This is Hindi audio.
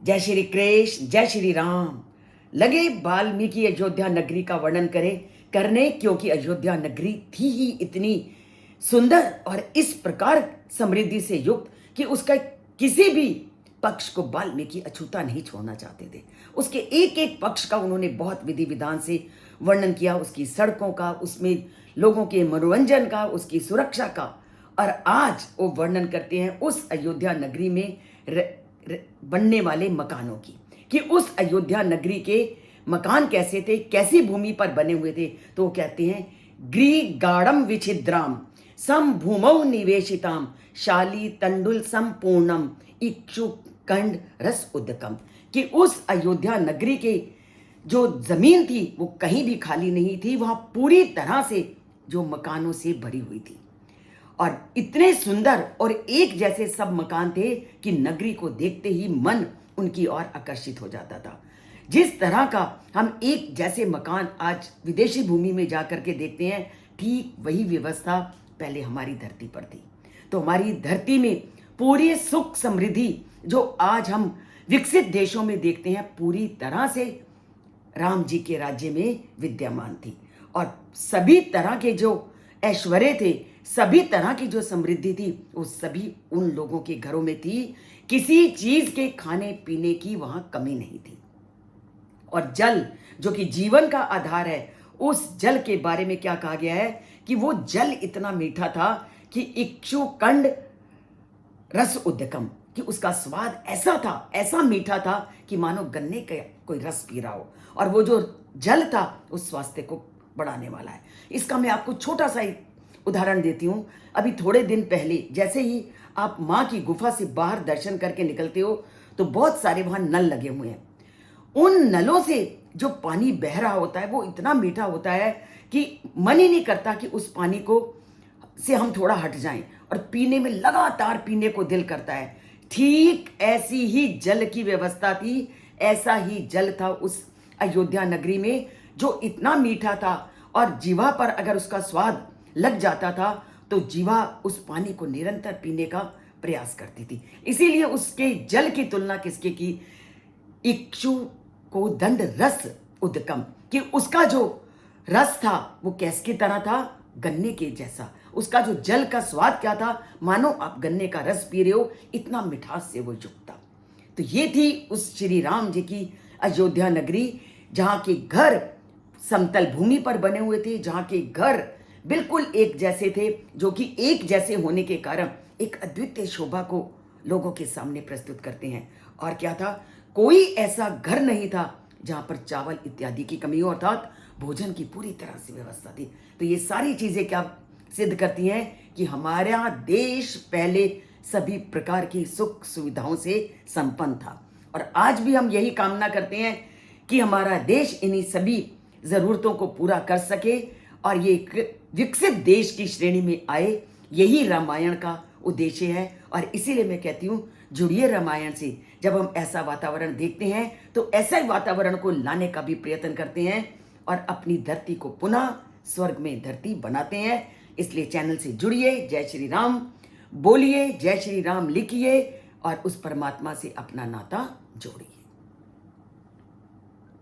जय श्री कृष्ण, जय श्री राम। लगे वाल्मीकि अयोध्या नगरी का वर्णन करने, क्योंकि अयोध्या नगरी थी ही इतनी सुंदर और इस प्रकार समृद्धि से युक्त कि उसका किसी भी पक्ष को वाल्मीकि अछूता नहीं छोड़ना चाहते थे। उसके एक एक पक्ष का उन्होंने बहुत विधि विधान से वर्णन किया, उसकी सड़कों का, उसमें लोगों के मनोरंजन का, उसकी सुरक्षा का। और आज वो वर्णन करते हैं उस अयोध्या नगरी में बनने वाले मकानों की, कि उस अयोध्या नगरी के मकान कैसे थे, कैसी भूमि पर बने हुए थे। तो वो कहते हैं गृह गाढ़म विछिद्राम सम भूमौ निवेशिताम शाली तंडुल संपूर्णम इक्षु कंड रस उदकम, कि उस अयोध्या नगरी के जो जमीन थी वो कहीं भी खाली नहीं थी, वहां पूरी तरह से जो मकानों से भरी हुई थी और इतने सुंदर और एक जैसे सब मकान थे कि नगरी को देखते ही मन उनकी ओर आकर्षित हो जाता था। जिस तरह का हम एक जैसे मकान आज विदेशी भूमि में जाकर के देखते हैं, ठीक वही व्यवस्था पहले हमारी धरती पर थी। तो हमारी धरती में पूरी सुख समृद्धि जो आज हम विकसित देशों में देखते हैं, पूरी तरह से राम जी के राज्य में विद्यमान थी। और सभी तरह के जो ऐश्वर्य थे, सभी तरह की जो समृद्धि थी, वो सभी उन लोगों के घरों में थी। किसी चीज के खाने पीने की वहां कमी नहीं थी। और जल जो कि जीवन का आधार है, उस जल के बारे में क्या कहा गया है कि वो जल इतना मीठा था कि इक्षुकंड रस उद्यकम, कि उसका स्वाद ऐसा था, ऐसा मीठा था कि मानो गन्ने का कोई रस पी रहा हो। और वो जो जल था उस स्वास्थ्य को बढ़ाने वाला है। इसका मैं आपको छोटा सा उदाहरण देती हूँ। अभी थोड़े दिन पहले जैसे ही आप माँ की गुफा से बाहर दर्शन करके निकलते हो तो बहुत सारे वहां नल लगे हुए हैं। उन नलों से जो पानी बह रहा होता है वो इतना मीठा होता है कि मन ही नहीं करता कि उस पानी को से हम थोड़ा हट जाएं, और पीने में लगातार पीने को दिल करता है। ठीक ऐसी ही जल की व्यवस्था थी, ऐसा ही जल था उस अयोध्या नगरी में जो इतना मीठा था, और जीवा पर अगर उसका स्वाद लग जाता था तो जीवा उस पानी को निरंतर पीने का प्रयास करती थी। इसीलिए उसके जल की तुलना किसके की, इक्षु को दंड रस उदकम, कि उसका जो रस था वो कैसकी तरह था, गन्ने के जैसा। उसका जो जल का स्वाद क्या था, मानो आप गन्ने का रस पी रहे हो, इतना मिठास से वो युक्त था। तो ये थी उस श्री राम जी की अयोध्या नगरी, जहां के घर समतल भूमि पर बने हुए थे, जहां के घर बिल्कुल एक जैसे थे, जो कि एक जैसे होने के कारण एक अद्वितीय शोभा को लोगों के सामने प्रस्तुत करते हैं। और क्या था, कोई ऐसा घर नहीं था जहां पर चावल इत्यादि की कमी हो, अर्थात भोजन की पूरी तरह से व्यवस्था थी। तो ये सारी चीजें क्या सिद्ध करती हैं कि हमारा देश पहले सभी प्रकार की सुख सुविधाओं से संपन्न था। और आज भी हम यही कामना करते हैं कि हमारा देश इन्हीं सभी जरूरतों को पूरा कर सके और ये विकसित देश की श्रेणी में आए। यही रामायण का उद्देश्य है। और इसीलिए मैं कहती हूँ, जुड़िए रामायण से। जब हम ऐसा वातावरण देखते हैं तो ऐसा ही वातावरण को लाने का भी प्रयत्न करते हैं और अपनी धरती को पुनः स्वर्ग में धरती बनाते हैं। इसलिए चैनल से जुड़िए, जय श्री राम बोलिए, जय श्री राम लिखिए और उस परमात्मा से अपना नाता जोड़िए।